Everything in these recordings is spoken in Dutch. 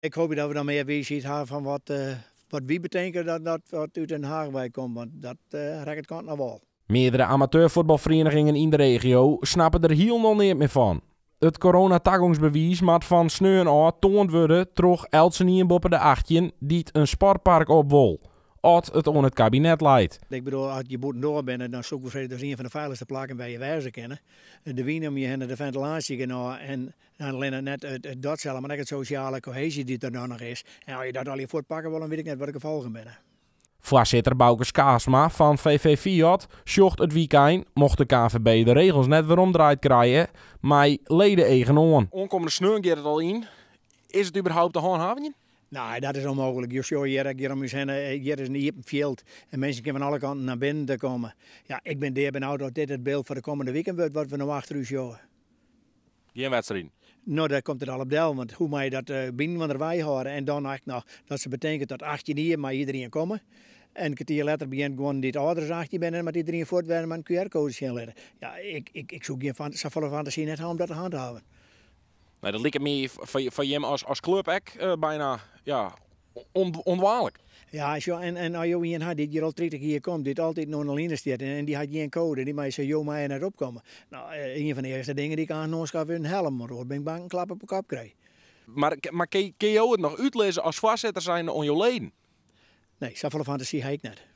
Ik hoop dat we dan meer wijsheid hebben van wat wie betekent dat wat uit Den Haag bij komt. Want dat raakt kant naar wal. Meerdere amateurvoetbalverenigingen in de regio snappen er helemaal niet meer van. Het coronatagingsbewijs moet van sneu en oud toond worden troch Elsenien boppen de 18 die een sportpark op wil. Als het on het kabinet leidt. Ik bedoel, als je boeten door bent, dan zoeken we dus een van de veiligste plekken waar je wijzen kennen. De wien om je heen, de ventilatie genomen en dan alleen net het dat zelf, maar ook het sociale cohesie die er dan nog is. En als je dat al je voortpakken wil, dan weet ik net wat ik gevolgen ben. Voorzitter Bouke Skaasma van VV Fiat zocht het weekend, mocht de KVB de regels net weer omdraaid krijgen, maar leden eigen on. Onkomende sneeuw gaat het al in. Is het überhaupt te handhaven? Nou, dat is onmogelijk. Je ziet hier om je heen, hier is een open veld en mensen kunnen van alle kanten naar binnen te komen. Ja, ik ben zeer benauwd dat dit het beeld voor de komende weekend wordt wat we nog achter u zien. Geen wedstrijd. Nou, daar komt het al op deel, want hoe moet je dat binnen van de wij houden en dan echt nog, dat ze betekent dat 18 hier maar iedereen komen. En een kwartier later begint gewoon dit ouders 18 binnen, maar iedereen voortwerken met een QR-code zien laten. Ja, ik zoek geen volle fantasie net om dat te handhaven. Nou, dat lijkt me voor je als club ook bijna onwaarlijk. Ja, en als je iemand had die hier al 30 jaar komt, die altijd nog alleen staat en die had geen code, die mij zo mij net opkomen. Nou, een van de eerste dingen die ik aan nog is een helm, maar dan ben ik bang een klap op de kop krijg. Maar kun je het nog uitlezen als voorzitter zijn on je leden? Nee, zoveel fantasie heb ik net.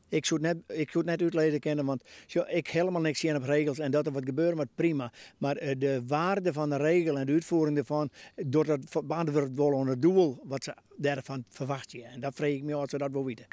Ik zou het net uitlezen kennen, want ik helemaal niks zien op regels en dat er wat gebeurt, maar prima. Maar de waarde van de regel en de uitvoering ervan, doordat beantwoord worden onder het doel wat ze daarvan verwachten. En dat vreeg ik me af ze dat wel weten.